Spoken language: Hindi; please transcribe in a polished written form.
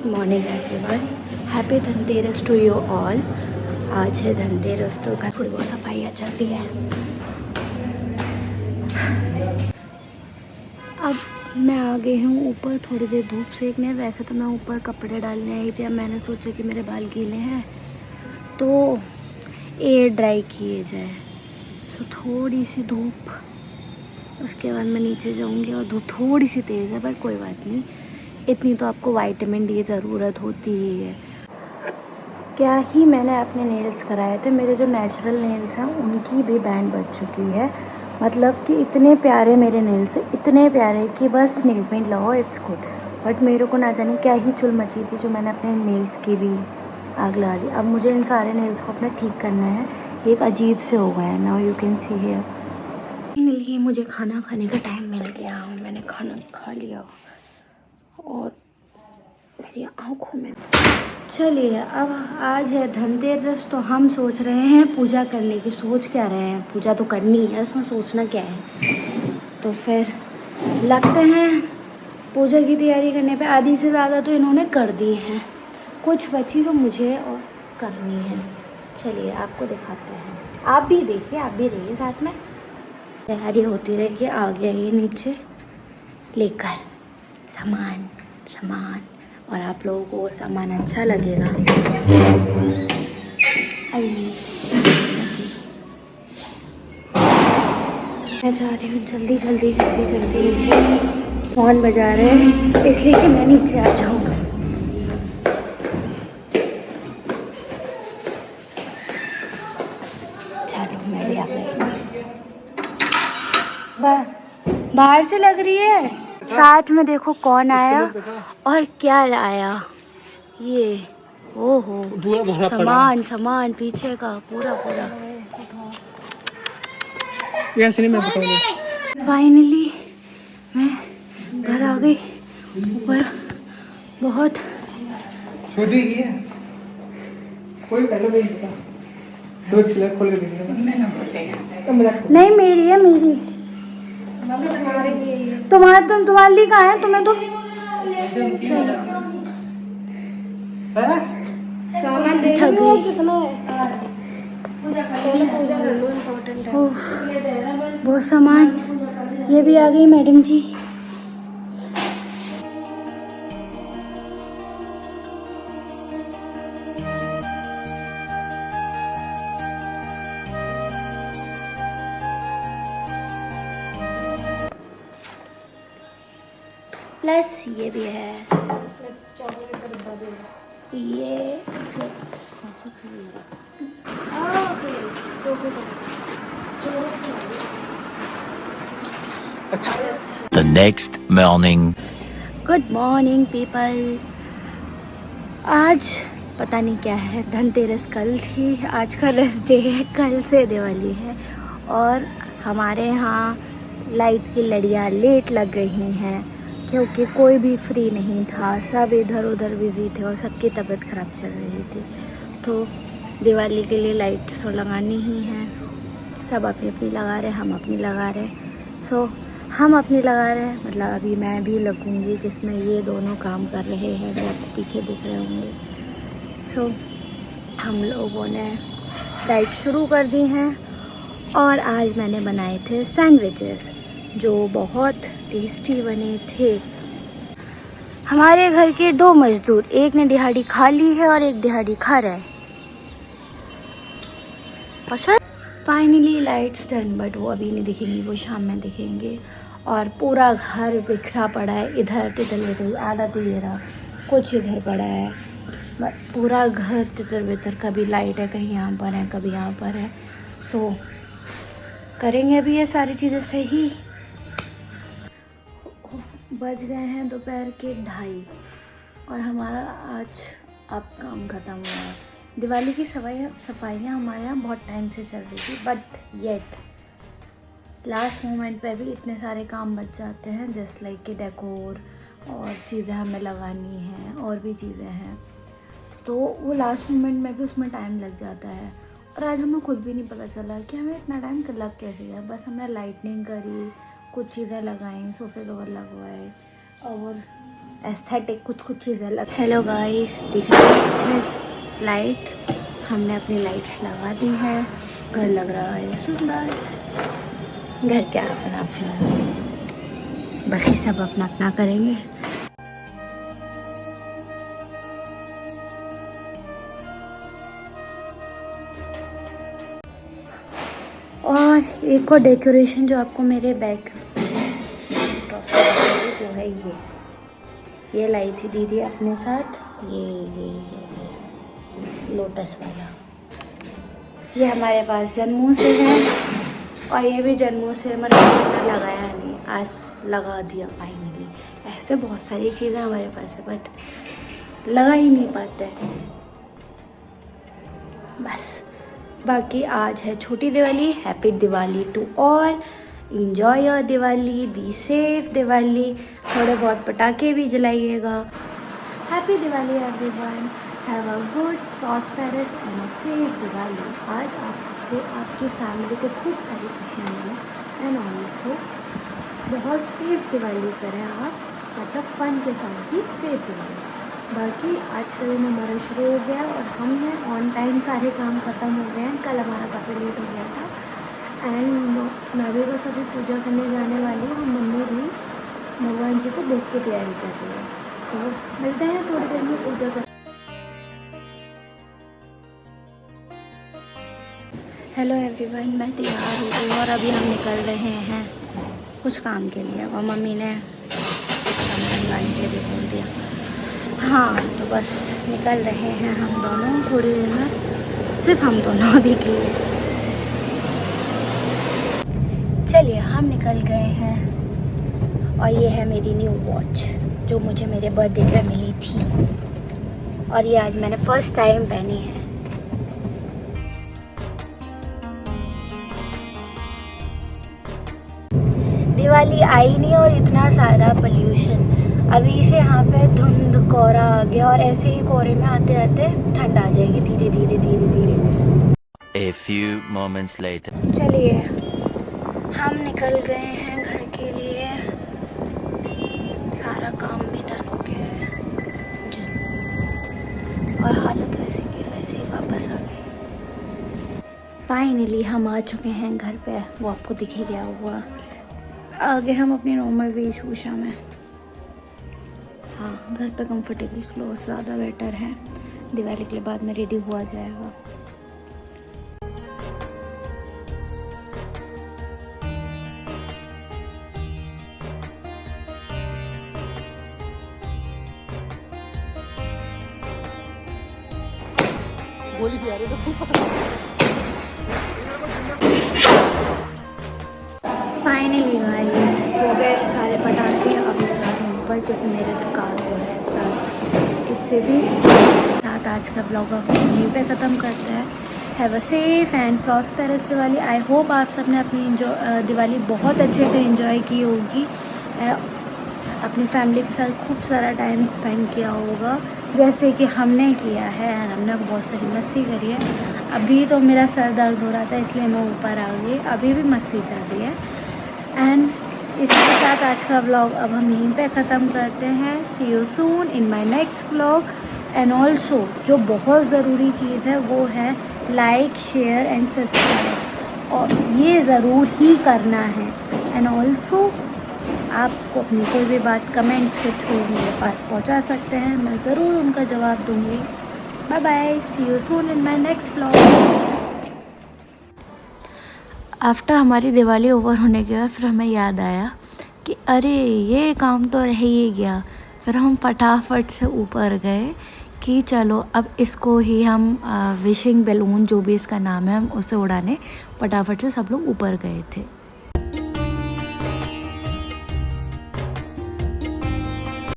Good morning everyone, happy Dhanteras to you all. आज है धनतेरस तो घर थोड़ी बहुत सफाइयाँ चल रही है। अब मैं आ गई हूँ ऊपर थोड़ी देर धूप सेकने। वैसे तो मैं ऊपर कपड़े डालने आई थी, अब मैंने सोचा कि मेरे बाल गीले हैं तो एयर ड्राई किए जाए। सो थोड़ी सी धूप, उसके बाद मैं नीचे जाऊँगी और धूप थोड़ी सी तेज़ है पर कोई बात नहीं, इतनी तो आपको विटामिन डी ज़रूरत होती ही है। क्या ही मैंने अपने नेल्स कराए थे, मेरे जो नेचुरल नेल्स हैं उनकी भी बैंड बज चुकी है। मतलब कि इतने प्यारे मेरे नेल्स, इतने प्यारे कि बस नेल पेंट लगाओ इट्स गुड। बट मेरे को ना जाने क्या ही चुल मची थी जो मैंने अपने नेल्स की भी आग लगा दी। अब मुझे इन सारे नेल्स को अपने ठीक करना है। एक अजीब से हो गया है। Now you can see here. Finally मुझे खाना खाने का टाइम मिल गया और मैंने खाना खा लिया और मेरी आँखों में। चलिए, अब आज है धनतेरस तो हम सोच रहे हैं पूजा करने की। सोच क्या रहे हैं, पूजा तो करनी है, इसमें सोचना क्या है। तो फिर लगते हैं पूजा की तैयारी करने पे। आधी से ज़्यादा तो इन्होंने कर दी हैं, कुछ बची तो मुझे और करनी है। चलिए आपको दिखाते हैं, आप भी देखिए, आप भी रहिए साथ में, तैयारी होती रहेगी। आ गया ये नीचे लेकर सामान और आप लोगों को वो सामान अच्छा लगेगा। आइए, मैं जा रही हूँ जल्दी नीचे। फोन बजा रहे हैं इसलिए कि मैं नीचे आ जाऊँ। चलो मैं भी आ गई। बाहर से लग रही है। साथ में देखो कौन आया और क्या आया। ये ओहो, सामान पीछे का पूरा फाइनली मैं घर आ गई। ऊपर बहुत छोटी की है, कोई पहले नहीं पता। दो छिलक खोल के देखिए। नहीं मेरी है, मेरी तुम्हारे लिए कहाँ है? तुम्हें तो सामान दे दो। कितना है? पूजा कर लो, इम्पोर्टेंट है। बहुत सामान। ये भी आ गई मैडम जी। प्लस ये भी है, ये The next morning. Good morning people. आज पता नहीं क्या है, धनतेरस कल थी, आज का रेस्ट डे है, कल से दिवाली है और हमारे यहाँ लाइट की लड़ियाँ लेट लग रही हैं क्योंकि कोई भी फ्री नहीं था, सब इधर उधर बिजी थे और सबकी तबीयत ख़राब चल रही थी। तो दिवाली के लिए लाइट्स तो लगानी ही है, सब अपनी अपनी लगा रहे, हम अपनी लगा रहे। सो हम अपनी लगा रहे हैं, मतलब अभी मैं भी लगूंगी जिसमें ये दोनों काम कर रहे हैं जो आपको पीछे दिख रहे होंगे। सो हम लोगों ने लाइट शुरू कर दी हैं और आज मैंने बनाए थे सैंडविचेस जो बहुत टेस्टी बने थे। हमारे घर के दो मजदूर, एक ने दिहाड़ी खा ली है और एक दिहाड़ी खा रहा है। फाइनली लाइट्स डन, बट वो अभी नहीं दिखेंगी, वो शाम में दिखेंगे। और पूरा घर बिखरा पड़ा है, इधर तितर बितर, आधा तो ये रहा, कुछ इधर पड़ा है, बट पूरा घर तितर बितर। कभी लाइट है, कहीं यहाँ पर है, कभी यहाँ पर है। सो करेंगे अभी ये सारी चीज़ें सही। बज गए हैं दोपहर के 2:30 और हमारा आज अब काम ख़त्म हुआ है। दिवाली की सफाइयाँ हमारे यहाँ बहुत टाइम से चल रही थी, बट येट लास्ट मोमेंट पे भी इतने सारे काम बच जाते हैं, जस्ट लाइक कि डेकोर और चीज़ें हमें लगानी हैं और भी चीज़ें हैं, तो वो लास्ट मोमेंट में भी उसमें टाइम लग जाता है। और आज हमें खुद भी नहीं पता चला कि हमें इतना टाइम लग कैसे गया। बस हमने लाइटनिंग करी, कुछ चीज़ें लगाई, सोफे कवर लगवाए और एस्थेटिक कुछ चीज़ें अलग। हेलो गाइस, दिख रही है अच्छे लाइट, हमने अपनी लाइट्स लगा दी है, घर लग रहा है सुंदर। घर क्या अपना अपना, बाकी सब अपना अपना करेंगे। और एक और डेकोरेशन जो आपको मेरे बैग जो है ये लाई थी दीदी अपने साथ, ये लोटस वाला। ये हमारे पास जन्मों से है और ये भी जन्मों से, मतलब लगाया नहीं, आज लगा दिया फाइनली। ऐसे बहुत सारी चीज़ें हमारे पास है बट लगा ही नहीं पाते। बस बाकी आज है छोटी Diwali. Happy Diwali to all, enjoy your Diwali, be safe Diwali, थोड़े बहुत पटाखे भी जलाइएगा। Happy Diwali everyone, have a good prosperous and a safe Diwali. आज आपको आपकी फैमिली को खूब सारी खुशियाँ मिलें एंड ऑल्सो बहुत सेफ दिवाली करें आप, मतलब फ़न के साथ ही सेफ दिवाली। बाकी आज का दिन हमारा शुरू हो गया और हमने ऑन टाइम सारे काम ख़त्म हो गए हैं। कल हमारा काफ़ी लेट हो गया था एंड मैं भी बस अभी पूजा करने जाने वाली हूँ। मम्मी भी भगवान जी को भोग की तैयारी कर रही है। सो मिलते हैं थोड़ी देर में पूजा कर। हेलो एवरीवन, मैं तैयार हो गई और अभी हम निकल रहे हैं कुछ काम के लिए और मम्मी ने कुछ सामान लाने के लिए बोल दिया। हाँ तो बस निकल रहे हैं हम दोनों थोड़ी देर में, सिर्फ हम दोनों अभी के लिए। चलिए हम निकल गए हैं और ये है मेरी न्यू वॉच जो मुझे मेरे बर्थडे पे मिली थी और ये आज मैंने फर्स्ट टाइम पहनी है। दिवाली आई नहीं और इतना सारा पोल्यूशन। अभी से यहाँ पे धुंध कोहरा आ गया और ऐसे ही कोहरे में आते आते ठंड आ जाएगी धीरे धीरे धीरे धीरे। A few moments later. चलिए हम निकल गए हैं घर के लिए, सारा काम भी डन हो गया है और हालत वैसे की वैसे ही वापस आ गई। फाइनली हम आ चुके हैं घर पे, वो आपको दिख ही गया हुआ। आगे हम अपनी नॉर्मल वेशभूषा में, हाँ घर पे कंफर्टेबल क्लोथ ज़्यादा बेटर है। दिवाली के बाद में रेडी हुआ जाएगा। गोली से आ रही तो फाइनली गाइस हो गए सारे पटाखे। अब मैं जा रही हूँ ऊपर क्योंकि मेरे दुकान हो रहा है। इससे भी साथ आज का ब्लॉग अब यहीं पे ख़त्म करते हैं। Have a safe and prosperous Diwali. I hope आप सब ने अपनी दिवाली बहुत अच्छे से एंजॉय की होगी, अपनी फैमिली के साथ खूब सारा टाइम स्पेंड किया होगा जैसे कि हमने किया है। हमने बहुत सारी मस्ती करी है। अभी तो मेरा सर दर्द हो रहा था इसलिए मैं ऊपर आ गई, अभी भी मस्ती चल रही है। एंड इसके साथ आज का व्लॉग अब हम यहीं पे ख़त्म करते हैं। See you soon in my next vlog. And also जो बहुत ज़रूरी चीज़ है वो है लाइक शेयर एंड सब्सक्राइब, और ये ज़रूर ही करना है। एंड ऑल्सो आपको अपनी कोई भी बात कमेंट्स के थ्रू मेरे पास पहुंचा सकते हैं, मैं ज़रूर उनका जवाब दूंगी। Bye bye, see you soon in my next vlog. After हमारी दिवाली ओवर होने के बाद फिर हमें याद आया कि अरे ये काम तो रह ही गया। फिर हम फटाफट से ऊपर गए कि चलो अब इसको ही हम विशिंग बैलून जो भी इसका नाम है हम उसे उड़ाने फटाफट से सब लोग ऊपर गए थे।